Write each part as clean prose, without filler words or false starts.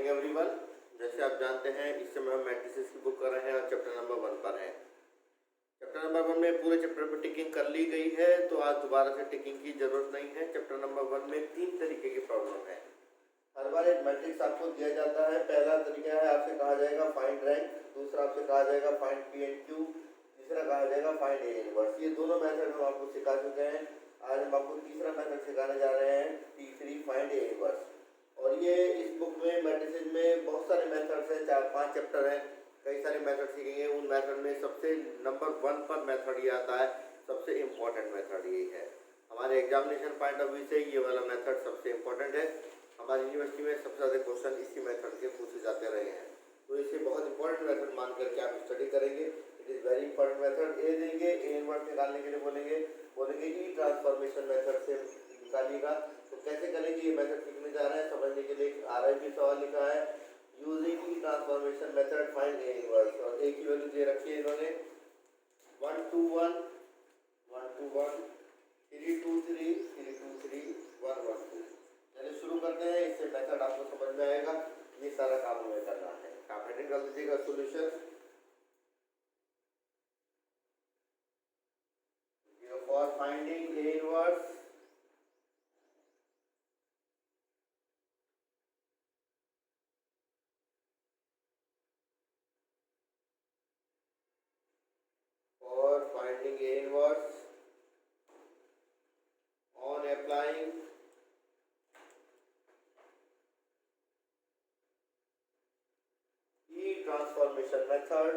Morning everyone. जैसे आप जानते हैं इस समय हम मैट्रिसेस की बुक कर रहे हैं और चैप्टर नंबर 1 पर है। चैप्टर नंबर 1 में पूरे चैप्टर पर टिकिंग कर ली गई है, तो आज दोबारा से टिकिंग की जरूरत नहीं है। चैप्टर नंबर 1 में 3 तरीके की प्रॉब्लम है। हर बार एक मैट्रिक्स आपको दिया जाता है। पहला तरीका है, आपसे कहा जाएगा फाइंड रैंक, दूसरा आपसे कहा जाएगा फाइंड पी एंड क्यू, तीसरा कहा जाएगा फाइंड ए इनवर्स। ये दोनों मेथड हम आपको सिखा चुके हैं। आज हम आपको तीसरा मेथड सिखाने जा रहे हैं, T3 फाइंड ए इनवर्स। और ये इस बुक में मैट्रिसेस में बहुत सारे मेथड्स हैं, 4-5 चैप्टर हैं, कई सारे मेथड सीखेंगे। उन मेथड में सबसे नंबर 1 पर मेथड ये आता है, सबसे इम्पोर्टेंट मेथड ये है। हमारे एग्जामिनेशन पॉइंट ऑफ व्यू से ये वाला मेथड सबसे इम्पोर्टेंट है। हमारी यूनिवर्सिटी में सबसे ज़्यादा क्वेश्चन इसी मेथड के पूछे जाते रहे हैं, तो इसे बहुत इंपॉर्टेंट मेथड मान करके आप स्टडी करेंगे। It is very important method. A देंगे, ए इनवर्स निकालने के लिए बोलेंगे ई ट्रांसफॉर्मेशन मेथड से निकालिएगा। तो कैसे करेंगे ये मेथड सीखने जा रहे हैं, समझने के लिए RIP सवाल लिखा है, using E transformation method find A inverse. और ए की वैल्यू दे रखी है इन्होंने 1 2 1 1 2 1 3 2 3 3 2 3 1 1 2। चलिए शुरू करते हैं, इससे मेथड आपको समझ में आएगा। ये सारा काम हमें करना है। आप हेडिंग कर दीजिएगा solution for finding A inverse finding A inverse on applying E transformation method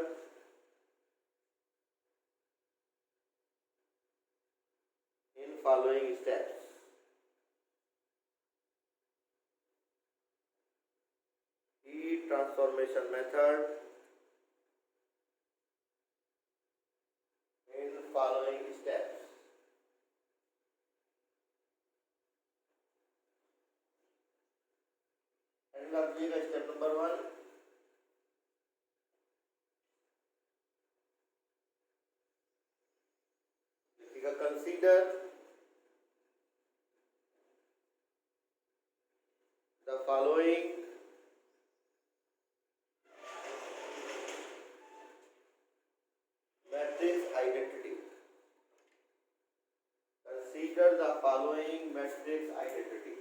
in following steps. E transformation method in following steps. And लीजिएगा स्टेप नंबर 1। लिखिएगा consider the following matrix identity. Consider the following matrix identity.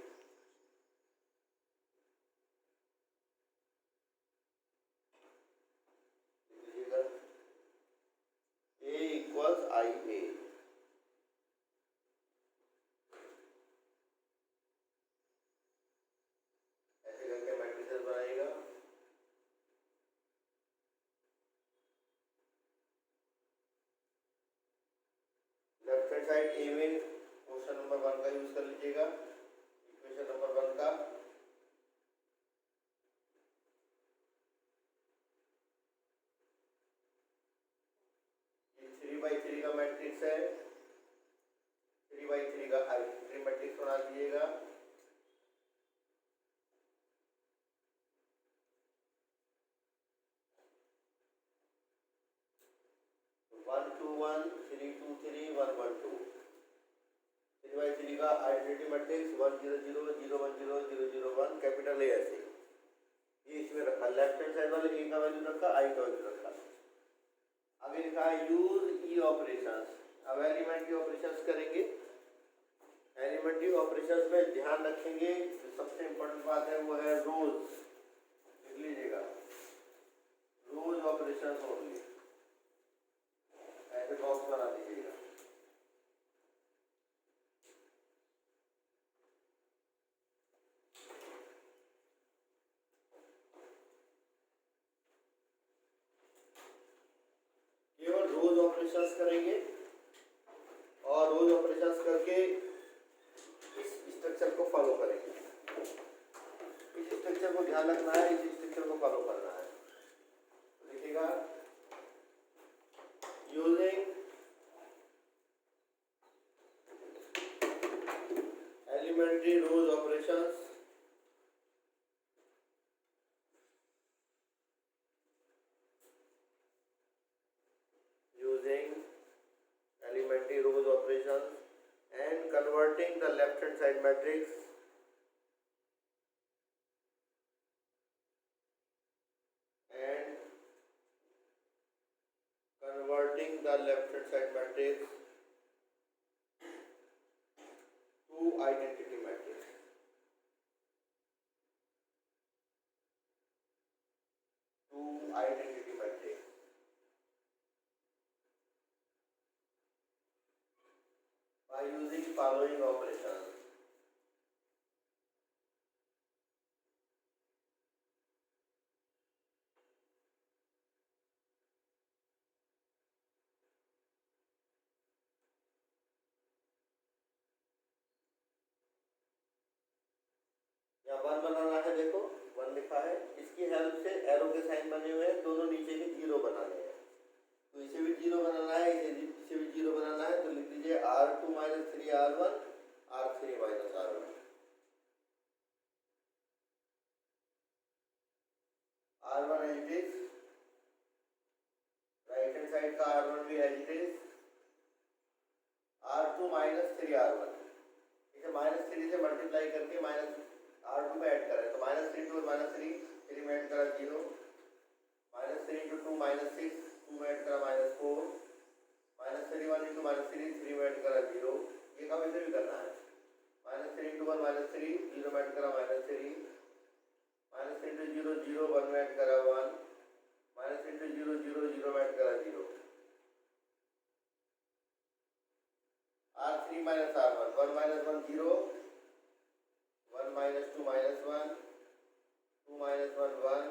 A equals IA। ऐसे करके matrices बनाएगा। Left hand side ए में question number 1 का use कर लीजिएगा, equation number 1 का। ये 3/3 का मैट्रिक्स है, 3/3 का आइडेंटिटी मैट्रिक्स बना दीजिएगा। One two one 3 2 3 1 1 2। 3/3 का आइडेंटिटी मैट्रिक्स 1 0 0 0 1 0 0 0 1 कैपिटल ए ऐसे ये इसमें रखा। लेफ्ट हैंड साइड वाले ए का वैल्यू रखा, आई का वैल्यू रखा। आगे लिखा है यूज ई ऑपरेशंस। अब एलिमेंट्री ऑपरेशंस करेंगे। एलिमेंट्री ऑपरेशंस में ध्यान रखेंगे, जो सबसे इंपॉर्टेंट बात है वो है रोज। लिख लीजिएगा रोज ऑपरेशंस ओनली, ऐसे बॉक्स बना दीजिएगा। केवल रोज ऑपरेशंस करेंगे और रोज ऑपरेशंस करके इस स्ट्रक्चर को फॉलो करेंगे। इस स्ट्रक्चर को ध्यान रखना है, इस स्ट्रक्चर को फॉलो करना है। लिखिएगा using elementary rose operations elementary rows operations and converting the left hand side matrix combining the left hand side matrix to identity matrix. Identity matrix by using following operations. यहाँ one बनाना है, देखो one लिखा है, इसकी help से arrow के sign बने हुए हैं, दोनों नीचे के जीरो बनाने हैं। तो इसे भी जीरो बनाना है, इसे भी जीरो बनाना है, तो लिख दीजिए R2 minus 3R1 R3 minus R1। R1 as it is, right hand side का R1 भी as it is, R2 minus 3R1, इसे माइनस 3 से मल्टीप्लाई करके माइनस R2 में ऐड करें, तो माइनस 3 टू माइनस 3 में ऐड करा 0, माइनस 3 इंटू 2 माइनस 6, 2 में ऐड करा माइनस 4, माइनस 3 1 इंटू माइनस 3 में ऐड करा 0, ये काम इसे भी करना है, माइनस 3 इंटू 1 माइनस 3, 0 में ऐड करा माइनस 3, माइनस 3 इंटू 0 0 1 में ऐड करा 1, माइनस इंटू 0 0 0 में ऐड करा 0, R3 minus R1, 1 minus 1 0, 1 minus 2 minus 1, 2 minus 1 1,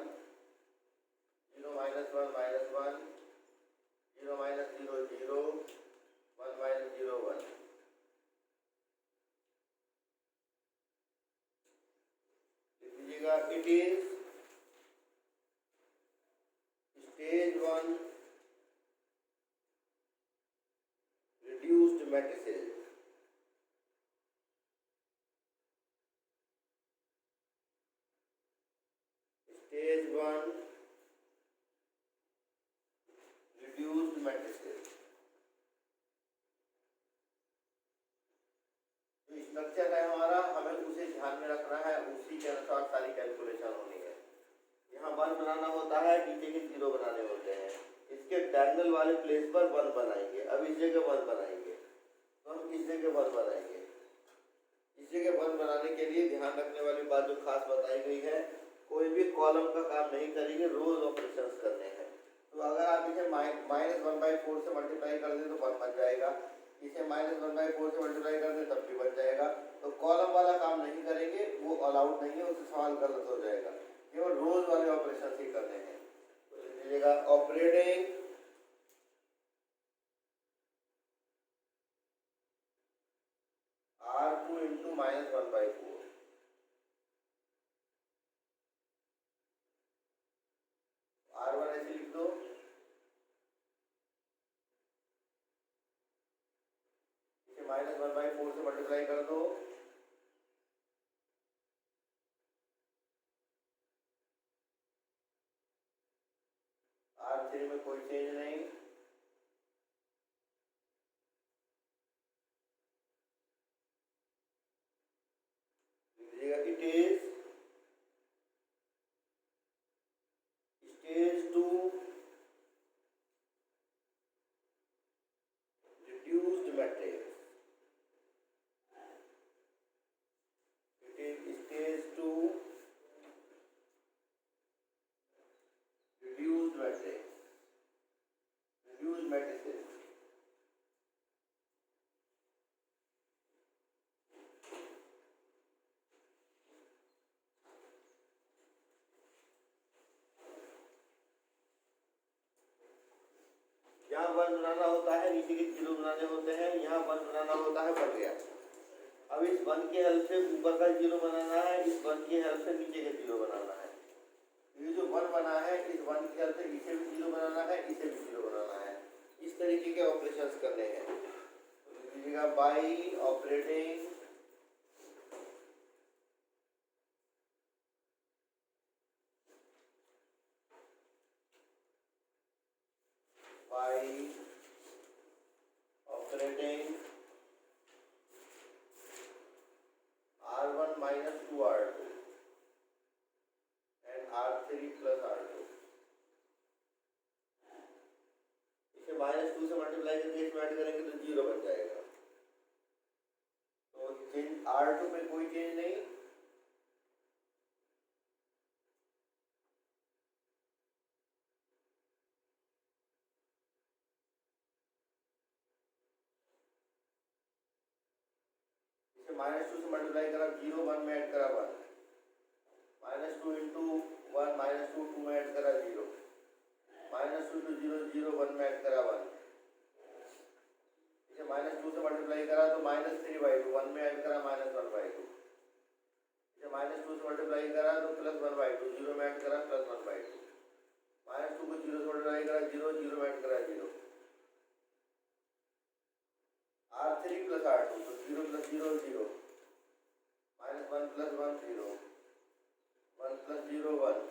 0 minus 1 minus 1, 0 minus 0 0, 1 minus 0 1। लिख लीजिएगा, it is stage 1 reduced matrices। Stage 1 reduced matrices। जो स्ट्रक्चर है हमारा, हमें उसे ध्यान में रखना है, उसी के अनुसार सारी कैलकुलेशन होनी है। यहाँ 1 बनाना होता है, नीचे के 0 बनाने होते हैं, इसके डायगोनल वाले प्लेस पर 1 बनाएंगे। अब इस जगह 1 बनाएंगे, तो हम इस जगह 1 बनाएंगे। इस जगह 1 बनाने के लिए ध्यान रखने वाली बात जो खास बताई गई है, कोई भी कॉलम का काम नहीं करेंगे, रोज ऑपरेशंस करने हैं। तो अगर आप इसे माइनस 1/4 से मल्टीप्लाई कर दें तो 1 बन जाएगा, इसे माइनस 1/4 से मल्टीप्लाई कर दें तब भी बन जाएगा। तो कॉलम वाला काम नहीं करेंगे, वो अलाउड नहीं है, उससे सवाल गलत हो जाएगा। केवल रोज वाले ऑपरेशन ही करने हैं। तो लिख लीजिएगा, operating R2 into minus 1/4, R1 ऐसे लिख दो, इसे माइनस 1/4 से मल्टीप्लाई कर दो, R3 में कोई चेंज नहीं, it is stage 2 reduced matrix। It is stage 2 reduced matrix, reduced matrices। यहाँ 1 बनाना होता है, नीचे के 0 बनाने होते हैं, यहाँ 1 बनाना होता है, बन गया। अब इस 1 की हेल्प से ऊपर का 0 बनाना है, इस 1 की हेल्प से नीचे के 0 बनाना है। ये जो 1 बना है, इस 1 की हेल्प से इसे भी 0 बनाना है, इसे भी 0 बनाना है। इस तरीके के ऑपरेशंस करने हैं। तो लिख लीजिएगा, by operating R1 minus 2R2 and R3 plus R2। इसे -2 से -2 से मल्टीप्लाई करा 0 1 में ऐड करा 1, -2 इंटू 1 -2 2 में ऐड करा 0, -2 इंटू 0 0 1 में ऐड करा 1, इसे -2 से मल्टीप्लाई करा तो -3/2 1 में ऐड करा -1/2, इसे -2 से मल्टीप्लाई करा तो +1/2 0 में ऐड करा +1/2, -2 को 0 से मल्टीप्लाई करा 0 0 में ऐड करा 0, R3 + R2 तो 0 + 0 0, -1 + 1 0, 1 + 0 1,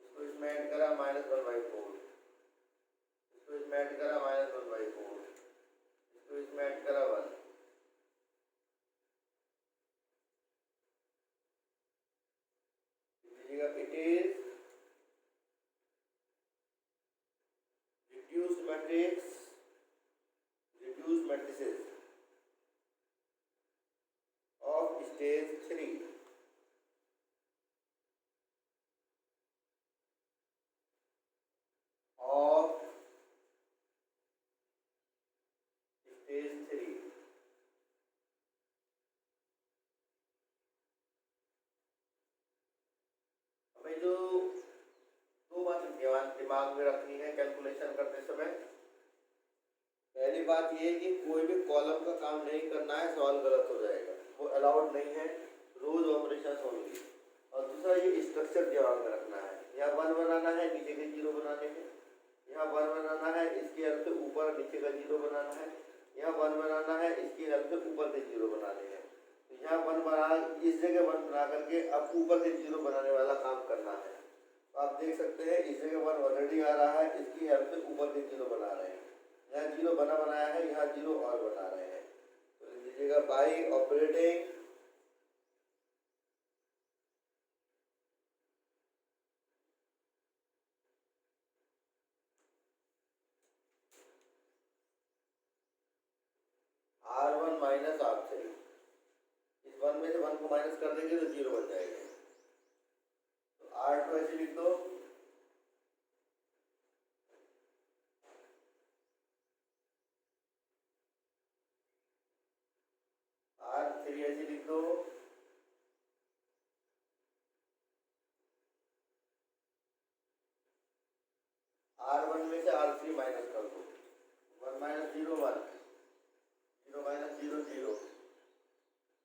इसको इसमें ऐड करा -1/4, इसको इसमें ऐड करा -1/4, इसको इसमें ऐड करा 1, लीजिएगा it is reduced matrices of stage 3 of stage 3 हमें जो दो बातें दिमाग में रखनी है कैलकुलेशन करते समय। पहली बात ये है कि कोई भी कॉलम का काम नहीं करना है, सवाल गलत हो जाएगा, वो अलाउड नहीं है, रोज ऑपरेशन होंगी। और दूसरा ये स्ट्रक्चर दिमाग में रखना है, यहाँ 1 बनाना है, नीचे के 0 बनाने हैं, यहाँ 1 बनाना है, इसकी हेल्प से ऊपर नीचे का 0 बनाना है, यहाँ 1 बनाना है, इसकी हेल्प से ऊपर के 0 बनाने हैं। तो यहाँ 1 बना, इस जगह 1 बना करके अब ऊपर के 0 बनाने वाला काम करना है। तो आप देख सकते हैं इस जगह 1 ऑलरेडी आ रहा है, इसकी हेल्प से ऊपर के 0 बना रहे हैं, यहाँ 0 बनाया है, यहाँ 0 और बना रहे हैं। तो लिख लीजिएगा by operating R1 minus R3, इस 1 में से 1 को माइनस कर देंगे तो 0 बन जाएगा। तो R2 ऐसे लिख दो, R3 ऐसे लिख दो, R1 में से R3 माइनस कर दो, 1 - 0 1, 0 - 0 0,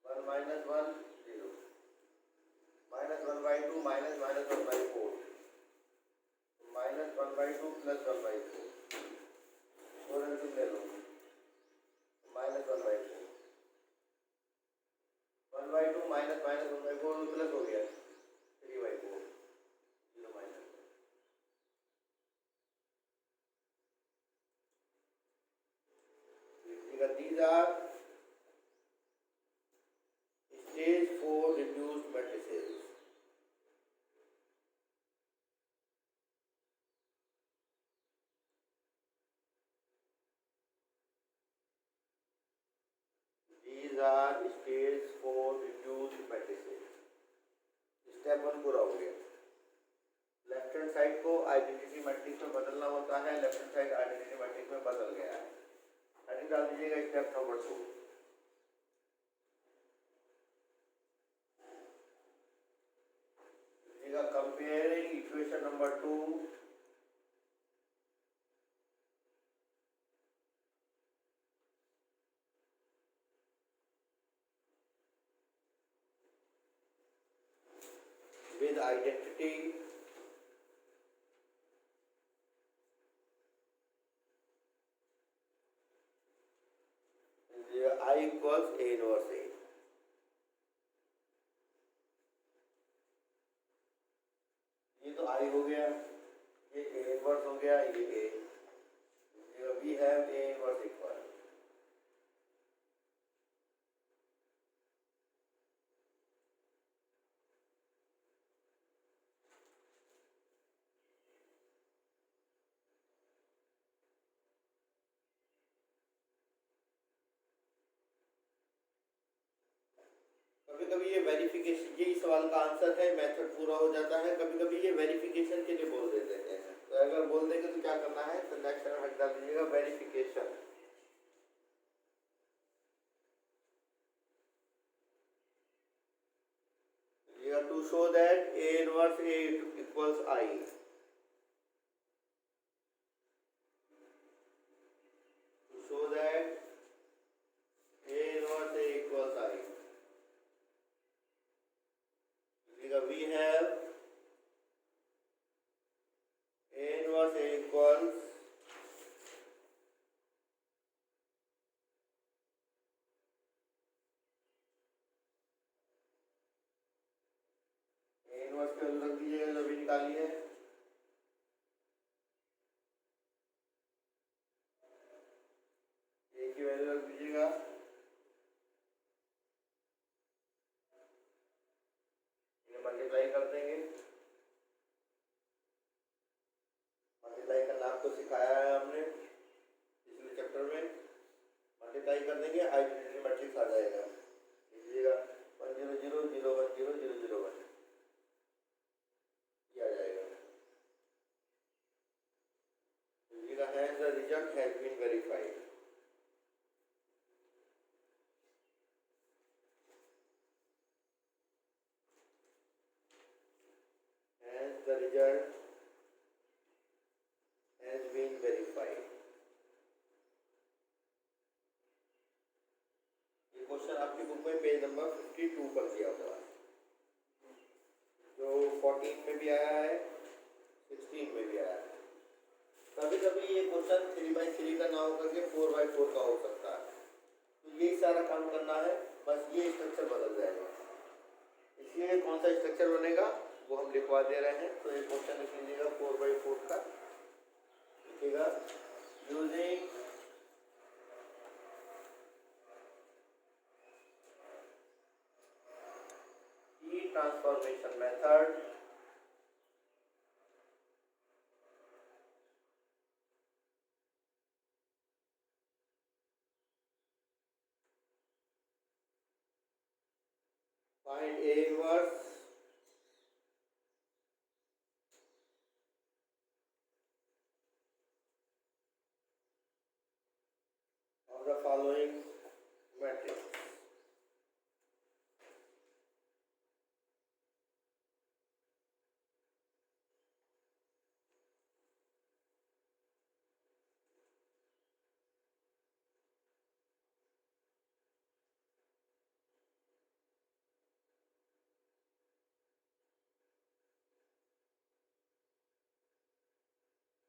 1 - 1 0, -1/2 -1/4, -1/2 +1/4, और अंतिम ले लो -1/4, 1/2 -1/4 प्लस हो गया 3/4, 0 minus. These are stage 4 reduced matrices. These are stage 4 reduced matrices. Step 1 पूरा हो गया। लेफ्ट हैंड साइड को आइडेंटिटी मैट्रिक्स में बदलना होता है, left hand side identity matrix में बदल गया है। हेडिंग डाल दीजिएगा step number 2। Comparing equation number 2 with identity I equals A inverse A। ये तो I हो गया, ये A inverse हो गया, ये A, we have A inverse equal कभी कभी ये वेरिफिकेशन, ये सवाल का आंसर है, मेथड पूरा हो जाता है। कभी कभी ये वेरिफिकेशन के लिए बोल देते हैं, तो अगर बोल देंगे तो क्या करना है, तो नेक्स्ट टाइम हट डाल दीजिएगा verification. to show that A inverse A equals I. To show that A inverse A equals I. We have A inverse A equals A inverse की वैल्यू रख दीजिएगा जो भी निकाली है। A की वैल्यू रख दीजिएगा। इन्हें मल्टीप्लाई कर देंगे। मल्टीप्लाई करना आपको सिखाया है हमने पिछले चैप्टर में। मल्टीप्लाई कर देंगे, आइडेंटिटी मैट्रिक्स आ जाएगा। लीजिएगा 1 0 0 0 1 0 0 0 1 ये आ जाएगा। लीजिएगा has the result has been verified. Has the result has been verified. ये क्वेश्चन आपकी बुक में पेज नंबर 52 पर दिया हुआ है, जो 14 में भी आया है, 16 में भी आया है। कभी कभी ये क्वेश्चन 3/3 का ना होकर के 4/4 का हो सकता है। तो यही सारा काम करना है, बस ये स्ट्रक्चर बदल जाएगा। इसलिए कौन सा स्ट्रक्चर बनेगा वो हम लिखवा दे रहे हैं। तो ये क्वेश्चन लिख लीजिएगा 4/4 का। लिखिएगा using T transformation method find A inverse of the following matrix.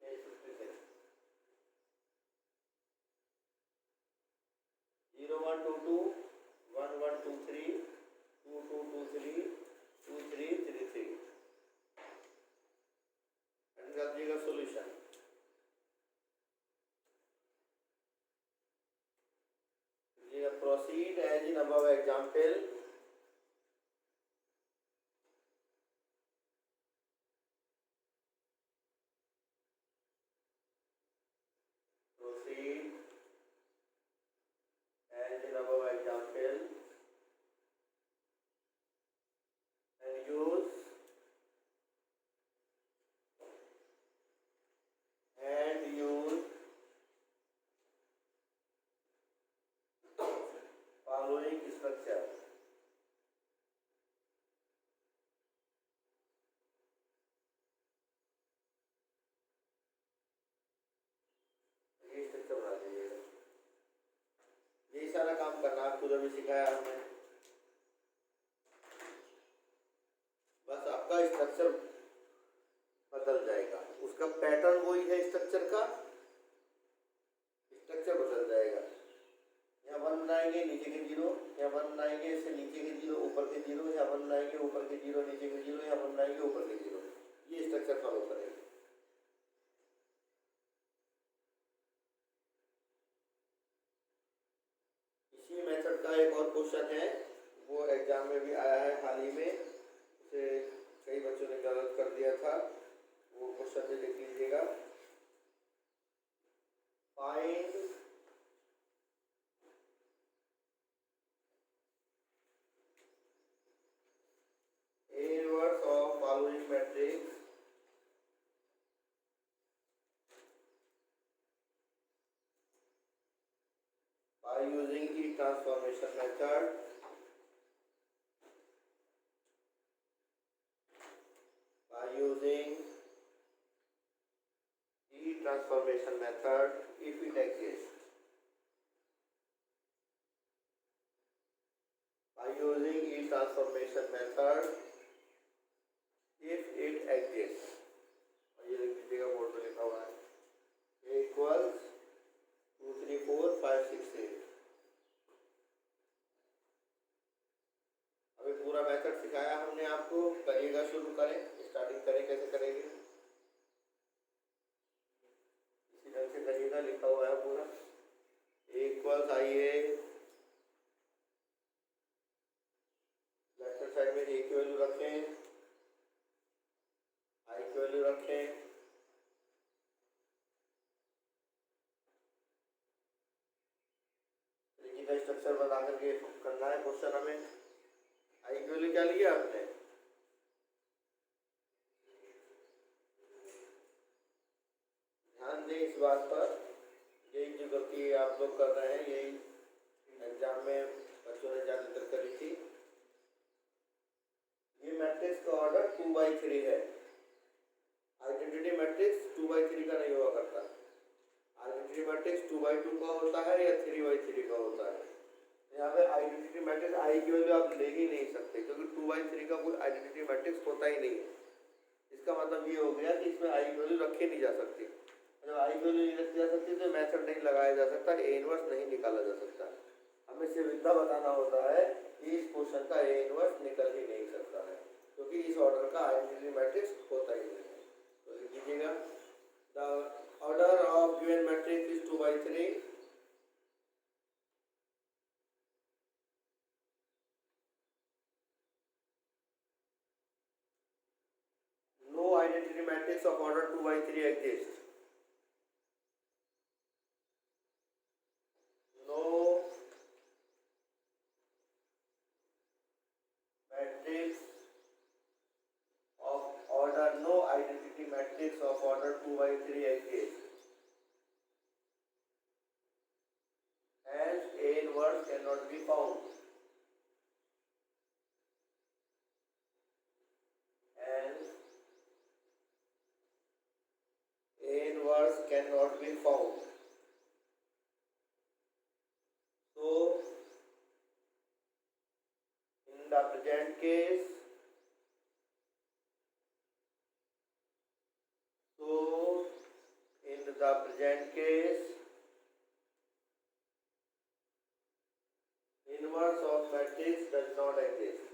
Page 56. 0 1 2 2 1 1 2 3 2 2 2 3 2 3 3 3 end कर दीजिएगा solution. Proceed as in above example. Proceed as in above example and use following structure. ये स्ट्रक्चर बना दीजिएगा। यही सारा काम करना आपको जो भी सिखाया हमने। बस आपका स्ट्रक्चर बदल जाएगा, उसका पैटर्न वही है, स्ट्रक्चर का स्ट्रक्चर बदल जाएगा। यहाँ 1 बनाएंगे नीचे के 0, यहाँ 1 बनाएंगे इससे नीचे के 0 ऊपर के 0, यहाँ 1 बनाएंगे ऊपर के 0 नीचे के 0, यहाँ 1 बनाएंगे ऊपर के 0। ये स्ट्रक्चर फॉलो करेंगे। इसी मेथड का एक और क्वेश्चन है, वो एग्जाम में भी आया है हाल ही में, उसे कई बच्चों ने गलत कर दिया था। वो क्वेश्चन भी लिख लीजिएगा। Find A inverse of following matrix by using the transformation method using the transformation method if it exists. By using E transformation method if it exists, और ये लिख दीजिएगा, बोर्ड में लिखा हुआ है, A equals 2 3 4 5 6 8। अभी पूरा मेथड सिखाया हमने आपको, करिएगा, शुरू करें, स्टार्टिंग करें, कैसे करेंगे इसी ढंग से करिएगा, लिखा हुआ है पूरा। A इक्वल्स, आइए लेफ्ट साइड में A की वैल्यू रखें, I की वैल्यू रखें, का स्ट्रक्चर बना करके करना है क्वेश्चन हमें। I की वैल्यू क्या लिया आपने, ध्यान दें इस बात पर, यही जो गलती आप लोग कर रहे हैं, यही एग्जाम में बच्चों ने ज़्यादातर करी थी। ये मैट्रिक्स का ऑर्डर 2/3 है, आइडेंटिटी मैट्रिक्स 2/3 का नहीं हुआ करता। आइडेंटिटी मैट्रिक्स 2/2 का होता है या 3/3 का होता है। यहाँ पे आइडेंटिटी मैट्रिक्स आई की वैल्यू आप ले ही नहीं सकते, क्योंकि 2/3 का कोई आइडेंटिटी मैट्रिक्स होता ही नहीं है। इसका मतलब ये हो गया कि इसमें आई की वैल्यू रखी नहीं जा सकती। जब आई की वैल्यू नहीं रखी जा सकती तो मैथड नहीं लगाया जा सकता, ए इनवर्स नहीं निकाला जा सकता। हमें सिर्फ इतना बताना होता है कि इस क्वेश्चन का ए इनवर्स निकल ही नहीं सकता है, क्योंकि इस ऑर्डर का आइडेंटिटी मैट्रिक्स होता ही नहीं है। तो लिख दीजिएगा, the order of given matrix is 2/3। No identity matrix of order 2/3 exists. No matrix of order, no identity matrix of order 2/3 exists. Hence, A inverse cannot be found. Hence, A inverse cannot be found. So, in the present case, inverse of matrix does not exist.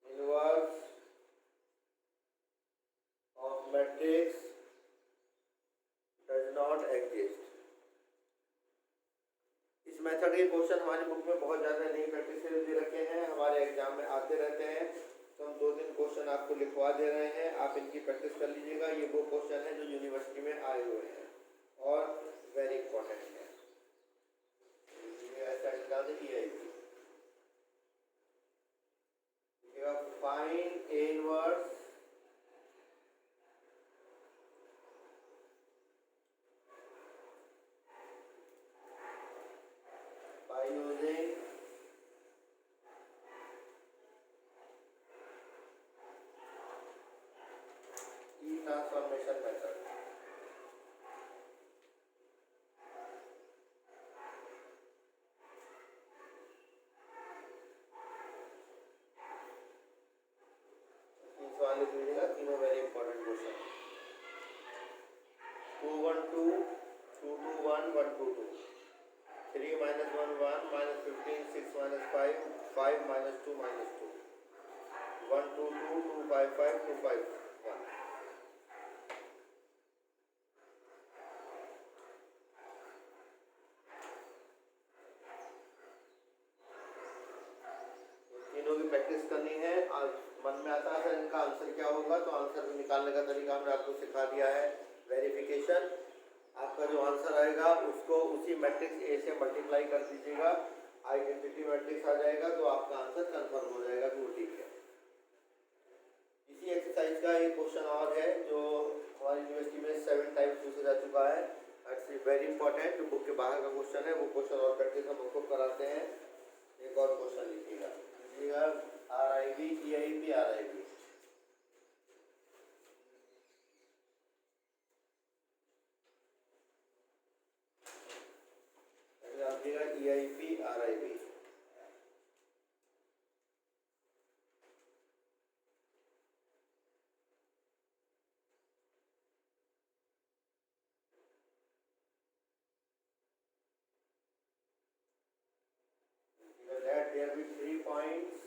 Inverse of matrix does not exist. इस method के question हमारी book में बहुत ज़्यादा नहीं practice के लिए दे रखे हैं, हमारे एग्जाम में आते रहते हैं, तो हम 2-3 क्वेश्चन आपको लिखवा दे रहे हैं, आप इनकी प्रैक्टिस कर लीजिएगा। ये वो क्वेश्चन है जो यूनिवर्सिटी में आए हुए हैं और वेरी इंपॉर्टेंट है। ऐसा निकाल देखिए, find A inverse by using E transformation method. सवाल लिख लीजिएगा, तीनों वेरी इंपॉर्टेंट क्वेश्चन। 2 1 2 2 2 1 1 2 2 3 -1 1 -15 6 -5 5 -2 -2 1 2 2 2 5 5 2 5 1। तीनों की प्रैक्टिस करनी है। मन में आता है इनका आंसर क्या होगा, तो आंसर निकालने का तरीका हमने आपको सिखा दिया है। वेरिफिकेशन, आपका जो आंसर आएगा उसको उसी मैट्रिक्स ए से मल्टीप्लाई कर दीजिएगा, आइडेंटिटी मैट्रिक्स आ जाएगा, तो आपका आंसर कंफर्म हो जाएगा कि वो ठीक है। इसी एक्सरसाइज का एक क्वेश्चन और है जो हमारी यूनिवर्सिटी में 7 टाइम्स पूछा जा चुका है। इट्स वेरी इंपॉर्टेंट, बुक के बाहर का क्वेश्चन है, वो क्वेश्चन और प्रैक्टिस हम आपको कराते हैं। एक और question there be 3 points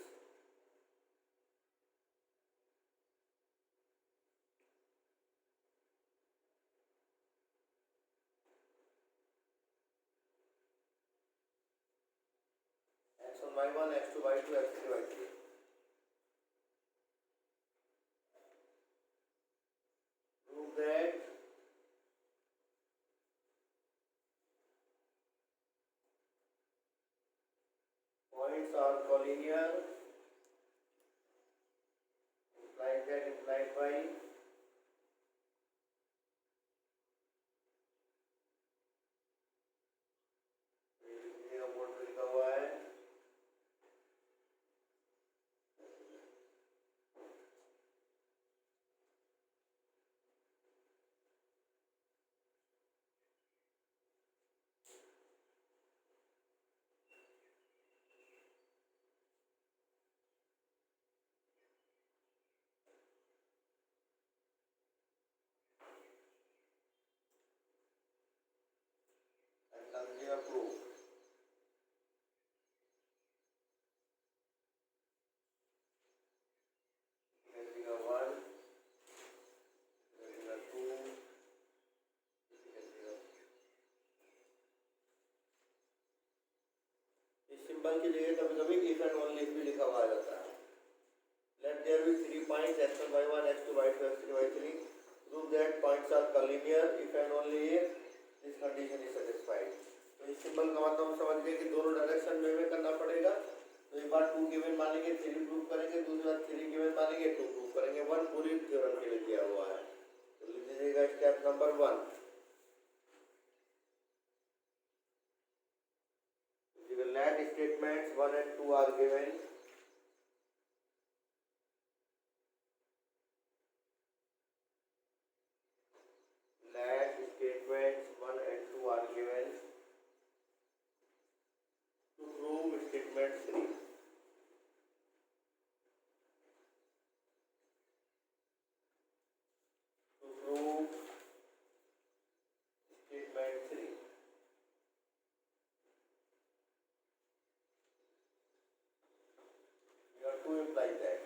x1 y1 x2 y2 x3 y3. Prove that points are collinear, implied that implied by board पे लिखा हुआ है proof. सिंबल की जगह कभी कभी इफ एंड ओनली भी लिखा हुआ जाता है. Let there be 3 points x1 y1 x2 y2 x3 y3. Prove that points are collinear if and only if this condition is satisfied. तो इस सिंबल का मतलब हम समझ गए कि दोनों डायरेक्शन में करना पड़ेगा. तो एक बार 2 गिवन मानेंगे 3 प्रूव करेंगे, दूसरी बार 3 गिवन मानेंगे 2 प्रूव करेंगे. 1 पूरी थ्योरम के लिए दिया हुआ है. तो लिख लीजिएगा step number 1. Let statements 1 and 2 are given. Let statements 1 and 2 are given to prove statement 3. To prove statement 3. You have to imply that.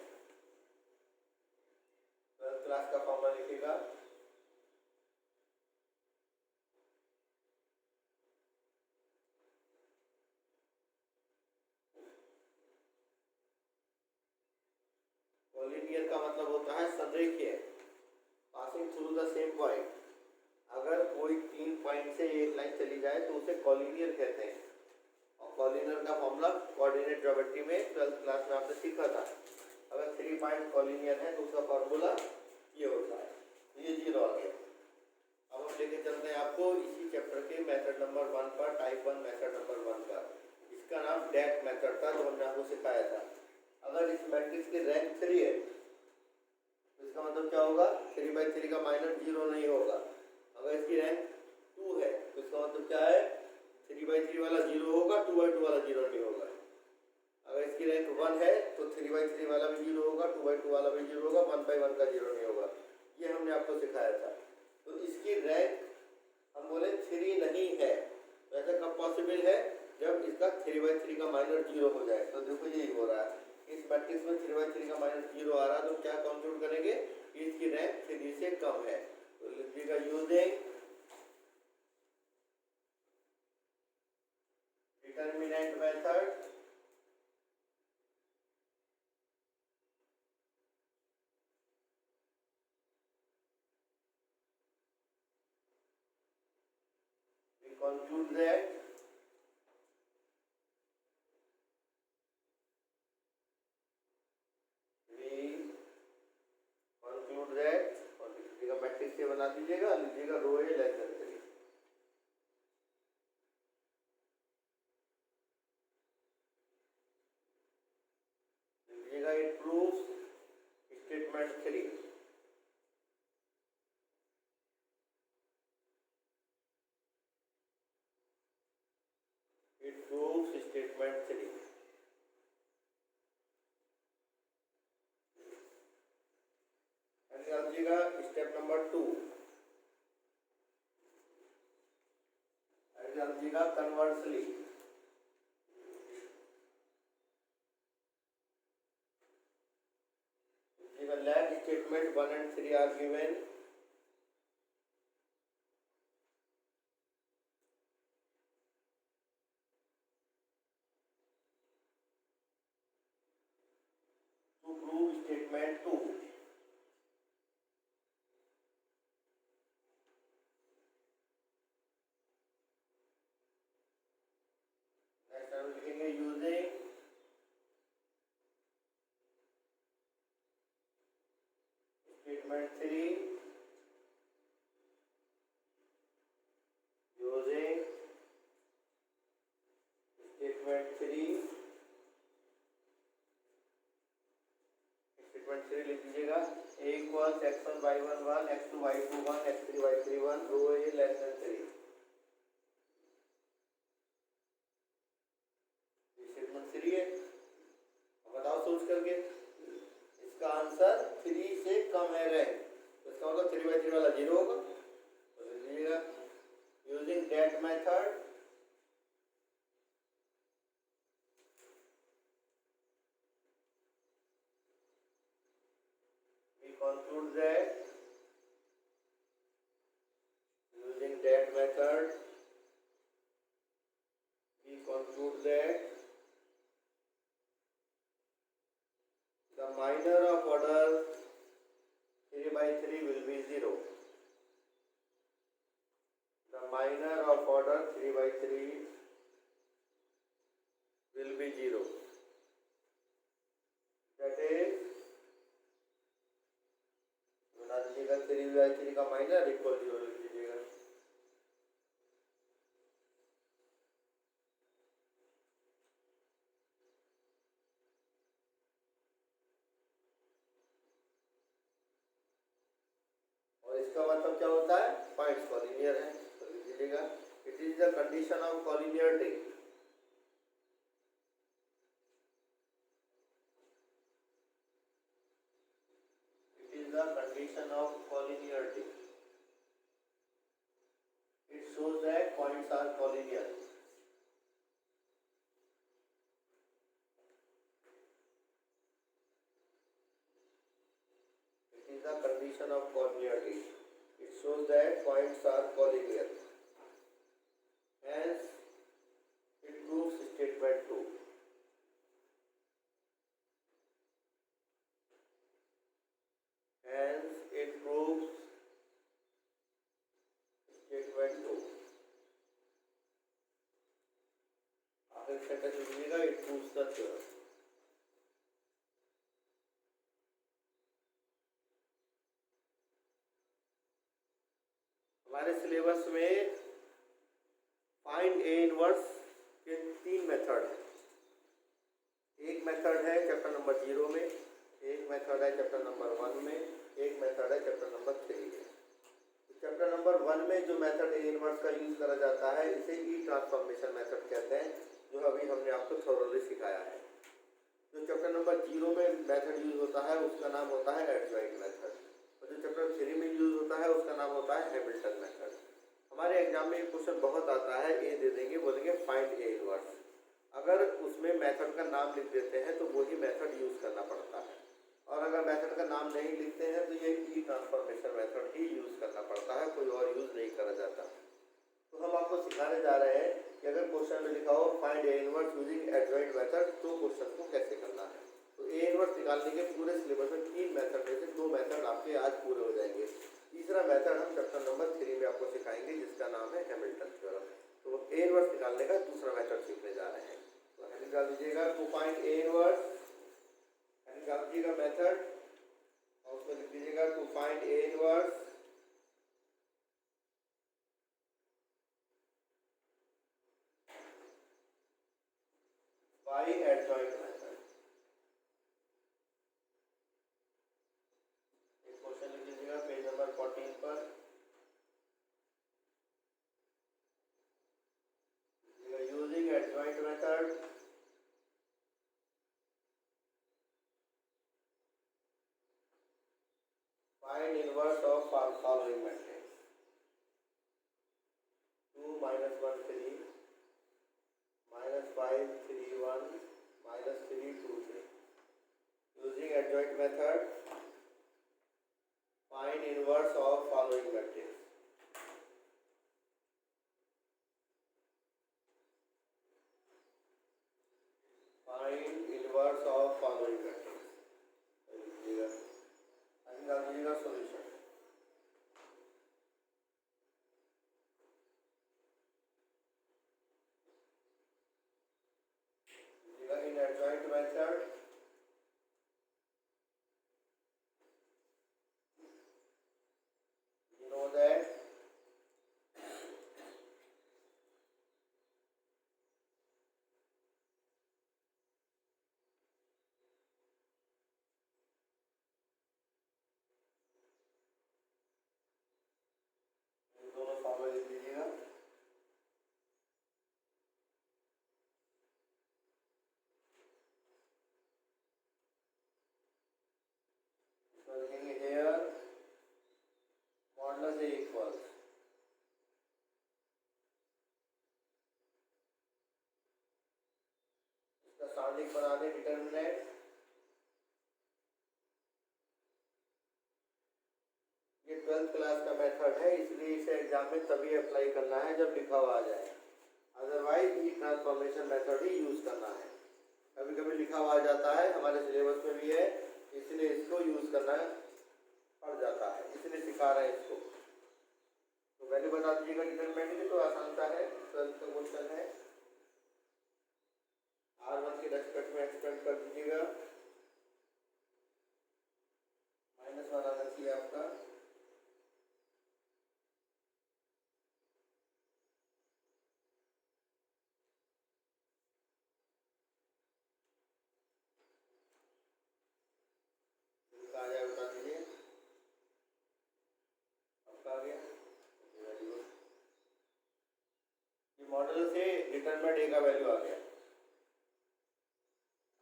12th class का फॉर्मूला लिखिएगा. कॉलिनियर का मतलब होता है संरेखीय, passing through the same point. अगर कोई 3 point से एक लाइन चली जाए तो उसे कॉलिनियर कहते हैं. और कॉलिनियर का फॉर्मूला कोऑर्डिनेट ज्योमेट्री में 12th क्लास में आपने सीखा था. अगर 3 पॉइंट कॉलिनियर है तो उसका फॉर्मूला ये होता है. ये 0 आ गया. अब हम लेके चलते हैं आपको इसी चैप्टर के मेथड नंबर 1 पर, टाइप 1 मेथड नंबर 1 पर. इसका नाम डैक मेथड था जो हमने आपको सिखाया था. अगर इस मैट्रिक्स की रैंक 3 है तो इसका मतलब क्या होगा, 3/3 का माइनस 0 नहीं होगा. अगर इसकी रैंक 2 है तो इसका मतलब क्या है, 3/3 वाला 0 होगा, 2/2 वाला 0 नहीं होगा. अगर इसकी रैंक 1 है तो 3/3 वाला भी 0 होगा, 2/2 वाला भी 0 होगा, 1/1 का 0 नहीं होगा. ये हमने आपको सिखाया था. तो इसकी रैंक हम बोले 3 नहीं है. तो ऐसा कब पॉसिबल है, जब इसका 3/3 का माइनस 0 हो जाए. तो देखो यही हो रहा है. इस मैट्रिक्स में 3/3 का माइनस 0 आ रहा है. तो क्या कंक्लूड करेंगे कि इसकी रैंक 3 से कम है. तो लिखिएगा using determinant method we conclude that और लिखिएगा मैट्रिक्स से बना दीजिएगा, लिखिएगा रो ए लेस देन 3. लिखिएगा it proves statement 3. It proves statement 3. समझिएगा स्टेप नंबर 2. समझिएगा conversely statement 1 and 3 are given. To prove statement 2, next हम लिखेंगे using statement 3, using statement 3, statement 3 लिख दीजिएगा a equals x1 y1 1, x2 y2 1, x3 y3 1, row a less than 3. Statement 3 है, अब बताओ सोच करके इसका आंसर 3 से कम है रहे, तो इसका मतलब 3/3 वाला 0 होगा, तो लिख लीजिएगा using that method we conclude that using that method we conclude that the minor of order 3/3 will be 0. The minor of order 3/3 will be 0. That is, बना दीजिएगा 3/3 का माइनर इक्वल 0 लिख दीजिएगा. और इसका मतलब क्या होता है, पॉइंट्स कॉलिनियर है, तो लिख दीजिएगा it is the condition of collinearity. The condition of collinearity. It shows that points are collinear. It is the condition of collinearity. It shows that points are collinear. Hence, it proves statement 2. Hence, it proves statement 2. आखिर sentence लिखिएगा it proves the theorem. हमारे syllabus में find A inverse के 3 method हैं. एक method है chapter number 0 में, एक मेथड है चैप्टर नंबर 1 में, एक मेथड है चैप्टर नंबर 3 में. तो चैप्टर नंबर 1 में जो मेथड ए इनवर्स का यूज़ करा जाता है इसे ई ट्रांसफॉर्मेशन मेथड कहते हैं, जो अभी हमने आपको थोरोली सिखाया है. जो चैप्टर नंबर 0 में मेथड यूज़ होता है उसका नाम होता है एडजॉइंट मेथड, और जो चैप्टर 3 में यूज़ होता है उसका नाम होता है हैमिल्टन मेथड. हमारे एग्जाम में ये क्वेश्चन बहुत आता है, ए दे देंगे, बोलेंगे फाइंड ए इनवर्स. अगर उसमें मेथड का नाम लिख देते हैं तो वही मेथड यूज़ करना पड़ता है, और अगर मेथड का नाम नहीं लिखते हैं तो ये ई ट्रांसफॉर्मेशन मेथड ही यूज़ करना पड़ता है, कोई और यूज़ नहीं करा जाता. तो हम आपको सिखाने जा रहे हैं कि अगर क्वेश्चन में लिखा हो find A inverse using adjoint method, तो क्वेश्चन को कैसे करना है. तो ए इनवर्स निकालने के पूरे सिलेबस में 3 मेथड में से 2 मेथड आपके आज पूरे हो जाएंगे. तीसरा मेथड हम चैप्टर नंबर 3 में आपको सिखाएंगे जिसका नाम है हैमिल्टन थ्योरम. तो ए इनवर्स निकालने का दूसरा मेथड सीखने जा रहे हैं. तो हेडिंग डाल दीजिएगा to find A inverse, heading डाल दीजिएगा मेथड और उसमें लिख दीजिएगा to find A inverse by adjoint method. एक क्वेश्चन लिख दीजिएगा पेज नंबर 14 पर, using adjoint method find inverse of following matrix 2 minus 1 3 minus 5 3 1 minus 3 2 3. Using adjoint method find inverse of following matrix लिखिएगा, आगे डाल दीजिएगा solution. In adjoint method you know that दोनों formula लिख लीजिएगा। इसमें लिखेंगे here मॉडुलस A इक्वल्स इसका सारणिक बना दें डिटरमिनेंट, ये 12th क्लास का मेथड है इसलिए इसे एग्जाम में तभी अप्लाई करना है जब लिखा हुआ आ जाए, अदरवाइज ये ट्रांसफॉर्मेशन मेथड ही यूज करना है। कभी कभी लिखा हुआ आ जाता है, हमारे सिलेबस में भी है, इसलिए इसको यूज करना पड़ जाता है, इसलिए सिखा रहे हैं इसको। तो वैल्यू बता दीजिएगा डिटरमिनेंट की, तो आसान सा है, 12th का क्वेश्चन है। R1 के रेस्पेक्ट में एक्सपेंड कर दीजिएगा, -1 आना चाहिए आपका, आ जाए बता दीजिए, आपका आ गया, वेरी गुड। ये मॉडल से डिटरमिनेंट ए का वैल्यू आ गया।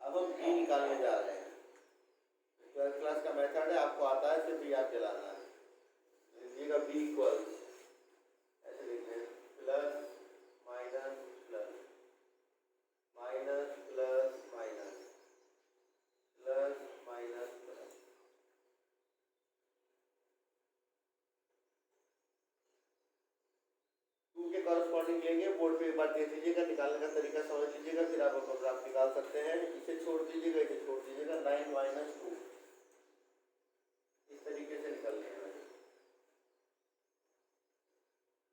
अब हम बी निकालने जा रहे हैं, 12th क्लास का मेथड है, आपको आता है, सिर्फ याद दिलाना है। लिखिएगा बी इक्वल्स, ऐसे लिख लें, plus minus plus minus plus minus plus minus plus, two के कॉरस्पॉन्डिंग लेंगे, बोर्ड पे एक बार देख लीजिएगा, निकालने का तरीका समझ लीजिएगा, फिर आप अपना ग्राफ निकाल सकते हैं। इसे छोड़ दीजिएगा, इसे छोड़ दीजिएगा, 9 - 2 इस तरीके से निकलने हैं।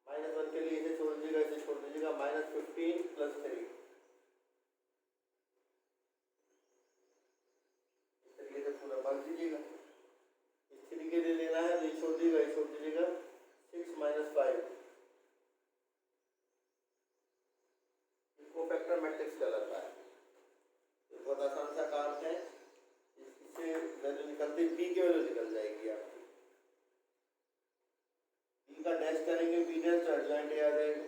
-1 के लिए इसे छोड़ दीजिएगा, इसे छोड़ दीजिएगा, -15 + 3 इस तरीके से पूरा भर दीजिएगा। इस तरीके से लेना है, ये छोड़ दीजिएगा, ये छोड़ दीजिएगा, 6 - 5 कोफैक्टर मैट्रिक्स कहलाता है। तो बहुत आसान सा काम है, इससे वैल्यू निकलती, बी की वैल्यू निकल जाएगी आपकी। बी का डैश करेंगे, बी डैश एडजॉइंट आ जाएगा।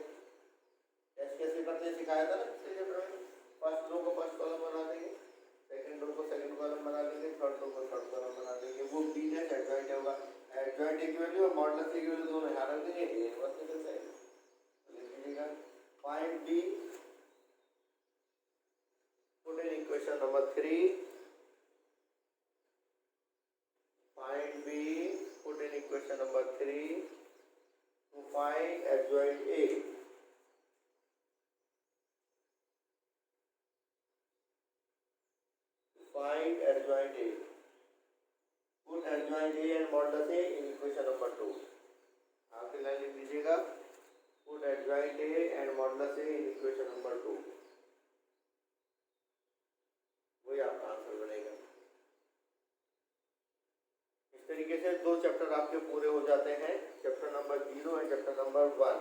डैश कैसे करते हैं सिखाया था ना पिछले चैप्टर में, फर्स्ट रो को फर्स्ट कॉलम बना देंगे, सेकंड रो को सेकंड कॉलम बना देंगे, थर्ड रो को थर्ड कॉलम बना देंगे, वो बी डैश एडजॉइंट होगा। एडजॉइंट की वैल्यू और मॉडुलस की वैल्यू दोनों यहाँ रख देंगे, ये बस निकल जाएगा। लिख लीजिएगा, find B, put in equation number 3, find B, put in equation number 3 to find adjoint A. Find adjoint A. Put adjoint A and modulus A in equation number 2. आखिरी लाइन लिख लीजिएगा, put adjoint A and modulus A in equation number 2. वही आपका answer बनेगा। इस तरीके से 2 chapter आपके पूरे हो जाते हैं, chapter number 0 and chapter number 1।